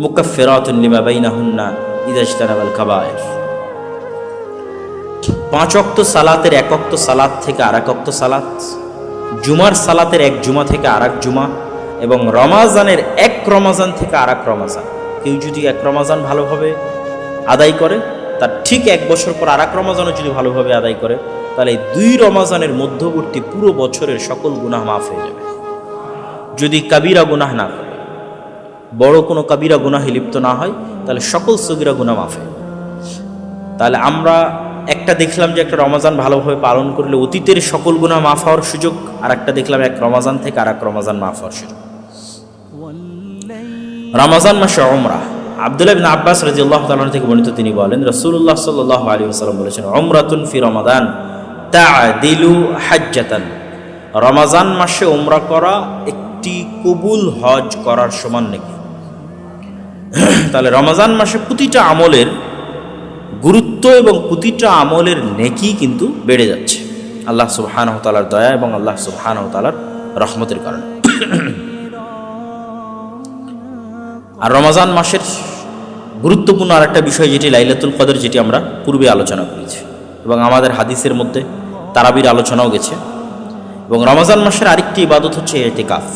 মুকাফফিরাতুন lima বাইনাহুন্না ইযা ইজতানাবাল কাবায়ের। 5 ওয়াক্ত সালাতের 1 ওয়াক্ত সালাত থেকে আর 1 ওয়াক্ত সালাত, জুমার সালাতের 1 জুমা থেকে আর 1 জুমা, এবং রমাজানের 1 রমাজান থেকে আর 1 রমাজান। কেউ যদি 1 রমাজান ভালোভাবে আদায় করে, তার ঠিক 1 বছর পর আর 1 রমাজানও যদি ভালোভাবে আদায় করে, তাহলে 2 রমাজানের মধ্যবর্তী পুরো বছরের সকল গুনাহ মাফ হয়ে যাবে। যদি কাবিরা গুনাহ না করে, বড় কোনো কাবিরা গুনাহে লিপ্ত না হয়, তাহলে সকল সগীরা গুনাহ মাফ হয়। তাহলে আমরা একটা দেখলাম যে একটা রমাজান ভালোভাবে পালন করলে অতীতের সকল গুনাহ মাফ হওয়ার সুযোগ, আর একটা দেখলাম 1 রমাজান থেকে আর 1 রমাজান মাফ হওয়ার সুযোগ। রমাজান মাসে উমরা। আব্দুল্লাহ ইবনে আব্বাস রাদিয়াল্লাহু তাআলা থেকে বর্ণিত, তিনি বলেন রাসূলুল্লাহ সাল্লাল্লাহু আলাইহি ওয়াসাল্লাম বলেছেন, উমরাতুন ফি রমাদান তা'দিলু হাজ্জাতান। রমাজান মাসে উমরা করা একটি কবুল হজ করার সমান নাকি। তাহলে রমাজান মাসে প্রতিটা আমলের গুরুত্ব এবং প্রতিটা আমলের নেকি কিন্তু বেড়ে যাচ্ছে আল্লাহ সুবহানাহু ওয়া তাআলার দয়া এবং আল্লাহ সুবহানাহু ওয়া তাআলার রহমতের কারণে। আর রমাজান মাসের গুরুত্বপূর্ণ আরেকটা বিষয় যেটি লাইলাতুল কদর, যেটি আমরা পূর্বে আলোচনা করেছি এবং আমাদের হাদিসের মধ্যে তারাবির আলোচনাও গেছে। এবং রমাজান মাসের আরেকটি ইবাদত হচ্ছে ইতিকাফ।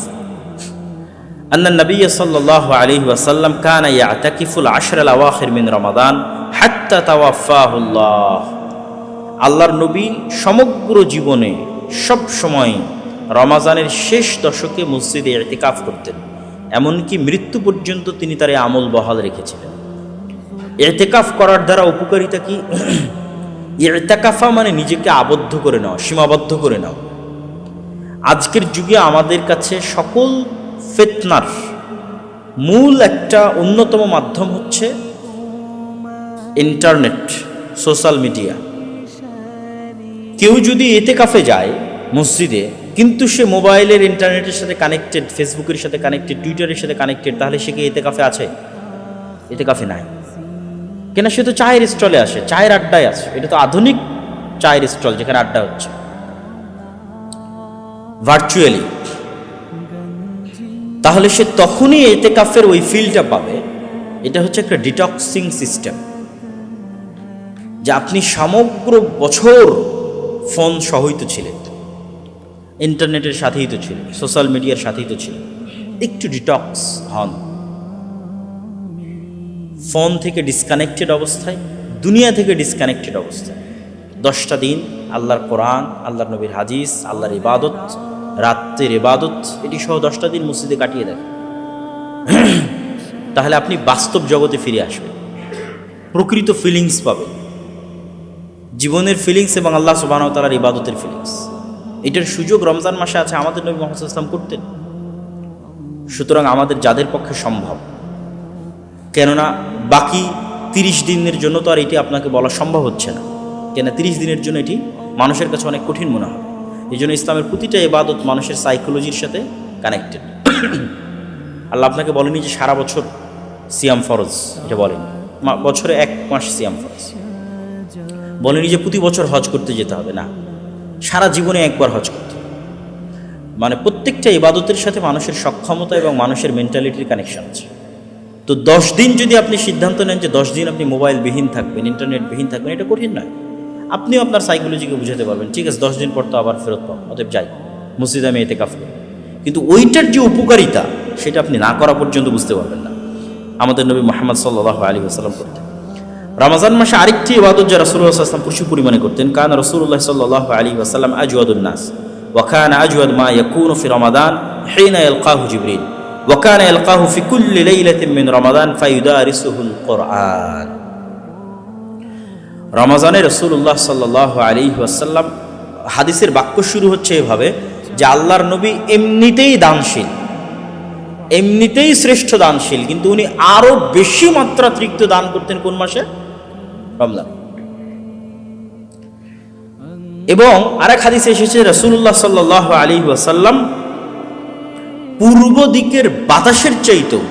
আন্না নবী সাল্লাল্লাহু আলাইহি ওয়াসাল্লাম কানা ইয়াতাকিফুল আশরাল আওয়াখির মিন রমাদান হাত্তা তাওয়াফাহুল্লাহ। আল্লাহর নবী সমগ্র জীবনে সব সময় রমাজানের শেষ দশকে মসজিদে ইতিকাফ করতেন, এমনকি মৃত্যু পর্যন্ত তিনি তার এই আমল বহাল রেখেছিলেন। ইতিকাফ করার দ্বারা উপকারিতা কি? ইতিকাফা মানে নিজেকে আবদ্ধ করে নেওয়া, সীমাবদ্ধ করে নেওয়া। আজকের যুগে আমাদের কাছে সকল ফিতনার মূল একটা অন্যতম মাধ্যম হচ্ছে ইন্টারনেট, সোশ্যাল মিডিয়া। কেউ যদি ইতিকাফে যায় মসজিদে, কিন্তু সে মোবাইলের ইন্টারনেটের সাথে কানেক্টেড, ফেসবুকের সাথে কানেক্টেড, টুইটারের সাথে কানেক্টেড, তাহলে সে কি ইতিকাফে আছে? ইতিকাফে নাই। কেন? সে তো চায়ের স্টলে আসে, চায়ের আড্ডায় আছে। এটা তো আধুনিক চায়ের স্টল, যেখানে আড্ডা হচ্ছে ভার্চুয়ালি। তাহলে সে তখনই ইতিকাফের ওই ফিলটা পাবে। এটা হচ্ছে একটা ডিটক্সিং সিস্টেম, যে আপনি সমগ্র বছর ফোন সহিত ছিলেন, ইন্টারনেটের সাথেই তো ছিলেন, সোশ্যাল মিডিয়ার সাথেই তো ছিলেন। একটু ডিটক্স হন, ফোন থেকে ডিসকানেক্টেড অবস্থায়, দুনিয়া থেকে ডিসকানেক্টেড অবস্থায় 10টা দিন আল্লাহর কোরআন, আল্লাহর নবীর হাদিস, আল্লাহর ইবাদত, রাতের ইবাদত, এটি সহ 10টা দিন মসজিদে কাটিয়ে দেন। তাহলে আপনি বাস্তব জগতে ফিরে আসবেন, প্রকৃত ফিলিংস পাবেন, জীবনের ফিলিংস এবং আল্লাহ সুবহানাহু ওয়া তাআলার ইবাদতের ফিলিংস। এটার সুযোগ রমজান মাসে আছে, আমাদের নবী মুহাম্মদ সাল্লাল্লাহু আলাইহি ওয়াসাল্লাম করতেন। সুতরাং আমাদের যাদের পক্ষে সম্ভব, কেননা বাকি 30 দিনের জন্য তো আর এটি আপনাকে বলা সম্ভব হচ্ছে না, কেন 30 দিনের জন্য এটি মানুষের কাছে অনেক কঠিন মনে হবে। এই জন্য ইসলামের প্রতিটা ইবাদত মানুষের সাইকোলজির সাথে কানেক্টেড। আল্লাহ আপনাকে বলেনি যে সারা বছর সিয়াম ফরজ, এটা বলেনি। বছরে 1 মাস সিয়াম ফরজ বলেনি। যে প্রতি বছর হজ করতে যেতে হবে না, সারা জীবনে একবার হজ করতে। মানে প্রত্যেকটা ইবাদতের সাথে মানুষের সক্ষমতা এবং মানুষের মেন্টালিটির কানেকশন আছে। তো 10 দিন যদি আপনি সিদ্ধান্ত নেন যে 10 দিন আপনি মোবাইল বিহীন থাকবেন, ইন্টারনেট বিহীন থাকবেন, এটা কঠিন নয়। আপনিও আপনার সাইকোলজিকে বুঝাতে পারবেন, ঠিক আছে 10 দিন পর তো আবার ফেরত পাবো, অতএব যাই মসজিদে আমি ইতিকাফ করি। কিন্তু ওইটার যে উপকারিতা, সেটা আপনি না করা পর্যন্ত বুঝতে পারবেন না। আমাদের নবী মুহাম্মদ সাল্লাল্লাহু আলাইহি ওয়াসাল্লাম করতেন। রমজান মাসে আরেকটি ইবাদত যা রাসূলুল্লাহ সাল্লাল্লাহু আলাইহি ওয়াসাল্লাম প্রচুর পরিমাণে করতেন। কানা রাসূলুল্লাহ সাল্লাল্লাহু আলাইহি ওয়াসাল্লাম আজওয়াদুন নাস ওয়া কানা আজওয়াদ মা ইয়াকুনু ফি রমাদান হিনা ইয়ালকাহু জিবরিল ওয়া কানা ইয়ালকাহু ফি কুল্লি লাইলাতিন মিন রমাদান ফায়ুদারিসুহুল কুরআন। রমজানে রাসূলুল্লাহ সাল্লাল্লাহু আলাইহি ওয়াসাল্লাম, হাদিসের বাক্য শুরু হচ্ছে এভাবে যে আল্লাহর নবী এমনিতেই দানশীল, এমনিতেই শ্রেষ্ঠ দানশীল, কিন্তু উনি আরো বেশি মাত্রাতিরিক্ত দান করতেন কোন মাসে? রমজান। এবং আরেক হাদিসে এসেছে রাসূলুল্লাহ সাল্লাল্লাহু আলাইহি ওয়াসাল্লাম পূর্ব দিকের বাতাসের চাইতেও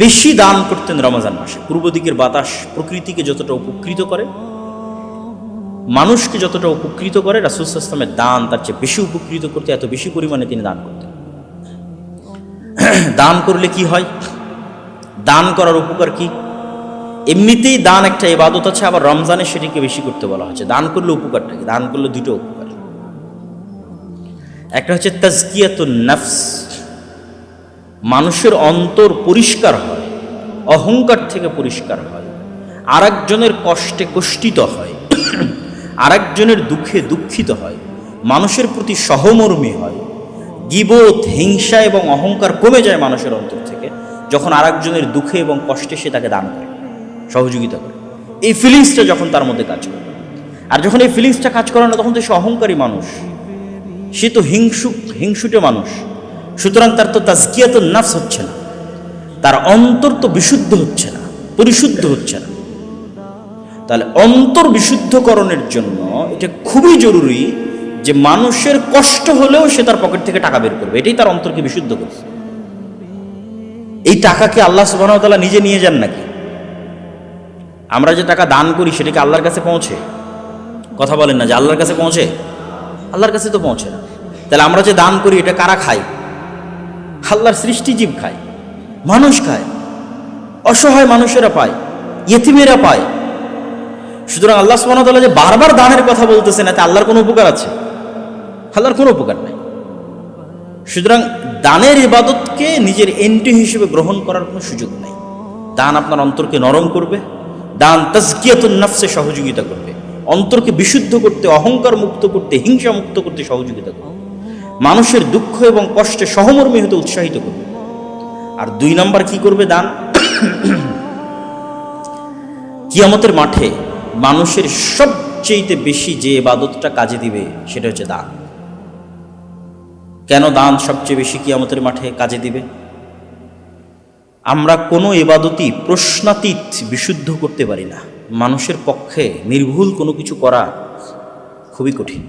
বেশি দান করতেন রমজান মাসে। পূর্ব দিকের বাতাস প্রকৃতিকে যতটা উপকৃত করে, মানুষকে যতটা উপকৃত করে, রাসূল সাল্লাল্লাহু আলাইহি ওয়াসাল্লামের দান তার চেয়ে বেশি উপকৃত করতে, এত বেশি পরিমাণে তিনি দান করতেন। দান করলে কি হয়? দান করার উপকার কি? এমনিতেই দান একটা ইবাদত আছে, আবার রমজানে সেটিকে বেশি করতে বলা হচ্ছে। দান করলে উপকারটা কি? দান করলে দুটো উপকার। একটা হচ্ছে তাজকিয়াতুন নফস, মানুষের অন্তর পরিষ্কার হয়, অহংকার থেকে পরিষ্কার হয়, আরেকজনের কষ্টে কষ্টিত হয়, আরেকজনের দুঃখে দুঃখিত হয়, মানুষের প্রতি সহমর্মী হয়, গীবত, হিংসা এবং অহংকার কমে যায় মানুষের অন্তর থেকে যখন আরেকজনের দুঃখে এবং কষ্টে সে তাকে দান করে, সহযোগিতা করে। এই ফিলিংসটা যখন তার মধ্যে কাজ করে, আর যখন এই ফিলিংসটা কাজ করে না, তখন তো সে অহংকারী মানুষ, সে তো হিংসুটে মানুষ। সুতরাং তার তো তাজকিয়াতুন নফস হচ্ছে না, তার অন্তর তো বিশুদ্ধ হচ্ছে না, পরিশুদ্ধ হচ্ছে না। তাহলে অন্তর বিশুদ্ধকরণের জন্য এটা খুবই জরুরি যে মানুষের কষ্ট হলেও সে তার পকেট থেকে টাকা বের করবে, এটাই তার অন্তরকে বিশুদ্ধ করবে। এই টাকাকে আল্লাহ সুবহানাহু ওয়া তাআলা নিজে নিয়ে যান নাকি? আমরা যে টাকা দান করি সেটা কি আল্লাহর কাছে পৌঁছে? কথা বলেন না যে আল্লাহর কাছে পৌঁছে? আল্লাহর কাছে তো পৌঁছে না। তাহলে আমরা যে দান করি এটা কারা খায়? আল্লাহর সৃষ্টিজীব খায়, মানুষ খায়, অসহায় মানুষেরা পায়, ইয়েতিমেরা পায়। সুতরাং আল্লাহ সুবহানাহু ওয়া তাআলা যে বারবার দানের কথা বলতেছেন, এতে আল্লাহর কোনো উপকার আছে? আল্লাহর কোনো উপকার নাই। সুতরাং দানের ইবাদতকে নিজের এন্ট্রি হিসেবে গ্রহণ করার কোনো সুযোগ নেই। দান আপনার অন্তরকে নরম করবে, দান তাজকিয়াতুন নফসে সহযোগিতা করবে, অন্তরকে বিশুদ্ধ করতে, অহংকার মুক্ত করতে, হিংসা মুক্ত করতে সহযোগিতা করবে, মানুষের দুঃখ এবং কষ্টে সহমর্মী হতে উৎসাহিত করবে। আর 2 নাম্বার কি করবে দান? কিয়ামতের মাঠে মানুষের সবচেয়ে বেশি যে ইবাদতটা কাজে দিবে সেটা হচ্ছে দান। কেন দান সবচেয়ে বেশি কিয়ামতের মাঠে কাজে দিবে? আমরা কোনো ইবাদতই প্রশ্নাতীত বিশুদ্ধ করতে পারি না। মানুষের পক্ষে নির্ভুল কোনো কিছু করা খুবই কঠিন,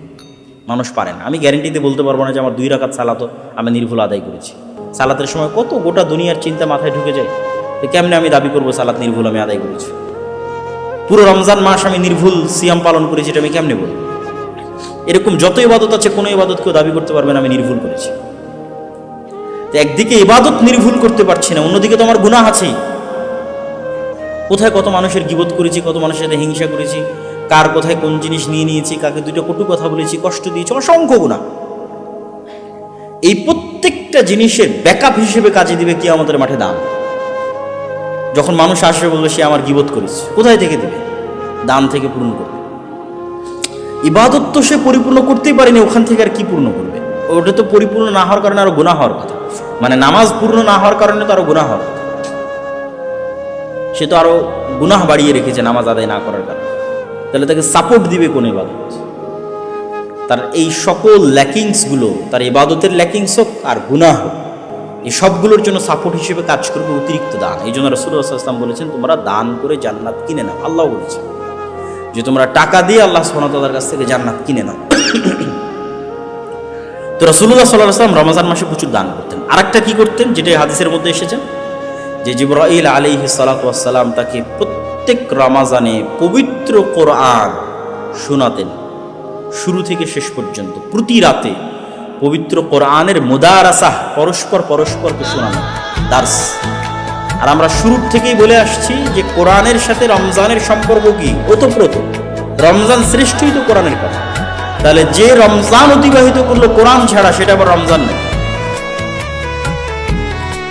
মানুষ পারে না। আমি গ্যারেন্টি দিয়ে বলতে পারবো না যে আমার 2 রাকাত সালাতও আমি নির্ভুল আদায় করেছি। সালাতের সময় কত গোটা দুনিয়ার চিন্তা মাথায় ঢুকে যায়, কেমনে আমি দাবি করবো সালাত নির্ভুল আমি আদায় করেছি? পুরো রমজান মাস আমি নির্ভুল সিয়াম পালন করেছি, এটা আমি কেমনে বলবো? এরকম যত ইবাদত আছে, কোনো ইবাদত কেউ দাবি করতে পারবে না আমি নির্ভুল করেছি। তো একদিকে ইবাদত নির্ভুল করতে পারছি না, অন্যদিকে তো আমার গুনাহ আছেই। কোথায় কত মানুষের গীবত করেছি, কত মানুষের সাথে হিংসা করেছি, কার কোথায় কোন জিনিস নিয়ে নিয়েছি, কাকে 2টা কটু কথা বলেছি, কষ্ট দিয়েছি, অসংখ্য গুনাহ। এই প্রত্যেকটা জিনিসের ব্যাকআপ হিসেবে কাজে দিবে কিয়ামতের মাঠে দান। যখন মানুষ আসবে বলবে সে আমার গীবত করেছে, কোথায় থেকে দিবে? দান থেকে পূর্ণ করবে। ইবাদত তো সে পরিপূর্ণ করতেই পারেনি, ওখান থেকে আর কি পূর্ণ করবে? ওটা তো পরিপূর্ণ না হওয়ার কারণে আরো গুনাহ হওয়ার কথা, মানে নামাজ পূর্ণ না হওয়ার কারণে তো আরো গুনাহ হওয়ার কথা। সে তো আরো গুনাহ বাড়িয়ে রেখেছে নামাজ আদায় না করার কারণে। তাহলে তাকে সাপোর্ট দিবে কোন ইবাদত? তার এই সকল ল্যাকিংসগুলো, তার ইবাদতের ল্যাকিংস হোক আর গুনাহ হোক, এই সবগুলোর জন্য সাপোর্ট হিসেবে কাজ করবে অতিরিক্ত দান। এই জন্য রাসূলুল্লাহ সাল্লাল্লাহু আলাইহি ওয়াসাল্লাম বলেছেন, তোমরা দান করে জান্নাত কিনে নাও। আল্লাহ বলেছেন যে তোমরা টাকা দিয়ে আল্লাহ সুবহানাহু ওয়া তাআলার কাছ থেকে জান্নাত কিনে নাও। তো রাসূলুল্লাহ সাল্লাল্লাহু আলাইহি ওয়াসাল্লাম রমজান মাসে প্রচুর দান করতেন। আরেকটা কি করতেন, যেটা হাদিসের মধ্যে এসেছে, যে জিবরাইল আলাইহিস সালাতু ওয়াস সালাম তাকে প্রত্যেক রমজানে পবিত্র কোরআন শোনাতেন, শুরু থেকে শেষ পর্যন্ত প্রতি রাতে পবিত্র কোরআনের মুদারাসাহ, পরস্পরকে শোনানো, দার্স। আর আমরা শুরু থেকেই বলে আসছি যে কোরআনের সাথে রমজানের সম্পর্ক কি? ওতপ্রোত। রমজান শ্রেষ্ঠই তো কোরআনের কথা। তাহলে যে রমজান অতিবাহিত করলো কোরআন ছাড়া, সেটা আবার রমজান নেই।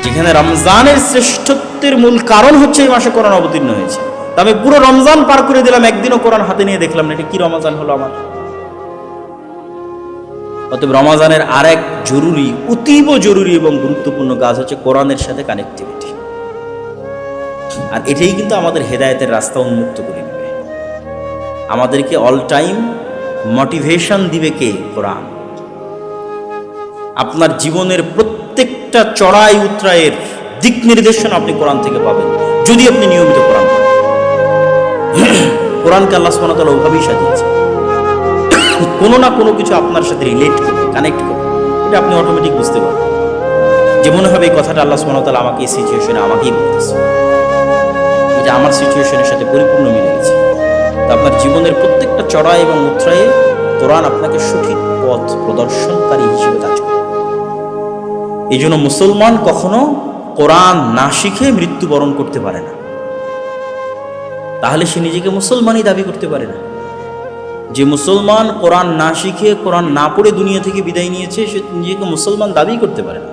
যেখানে রমজানের শ্রেষ্ঠত্বের মূল কারণ হচ্ছে এই মাসে কোরআন অবতীর্ণ হয়েছে, তা আমি পুরো রমজান পার করে দিলাম, একদিনও কোরআন হাতে নিয়ে দেখলাম না, এটা কি রমজান হলো আমার? অতএব রমজানের আরেক জরুরি, অতীব জরুরি এবং গুরুত্বপূর্ণ কাজ হচ্ছে কোরআনের সাথে কানেক্টিভিটি। আর এটাই কিন্তু আমাদের হেদায়েতের রাস্তা উন্মুক্ত করে দেবে। আমাদেরকে অল টাইম মোটিভেশন দিবে কে? কোরআন। আপনার জীবনের প্রত্যেকটা চড়াই উতরাইয়ের দিক নির্দেশনা আপনি কোরআন থেকে পাবেন, যদি আপনি নিয়মিত কোরআন পড়েন। কোরআনকে আল্লাহ সুবহানাহু ওয়া তাআলা ওইভাবেই সাজিয়েছে, কোনো না কোনো কিছু আপনার সাথে রিলেট করবে, কানেক্ট করবে। এটা আপনি অটোমেটিক বুঝতে পারবেন যে মনে হবে এই কথাটা আল্লাহ সুবহানাহু ওয়া তাআলা আমাকে এই সিচুয়েশনে আমাকেই বলতেছে, এটা আমার সিচুয়েশনের সাথে পরিপূর্ণ মিলে গেছে। তো আপনার জীবনের প্রত্যেকটা চড়াই এবং উতরায়ে কোরআন আপনাকে সঠিক পথ প্রদর্শনকারী হিসেবে কাজ করে। এই জন্য মুসলমান কখনো কোরআন না শিখে মৃত্যুবরণ করতে পারে না, তাহলে সে নিজেকে মুসলমানই দাবি করতে পারে না। যে মুসলমান কোরআন না শিখে, কোরআন না পড়ে দুনিয়া থেকে বিদায় নিয়েছে, সে নিজেকে মুসলমান দাবি করতে পারে না।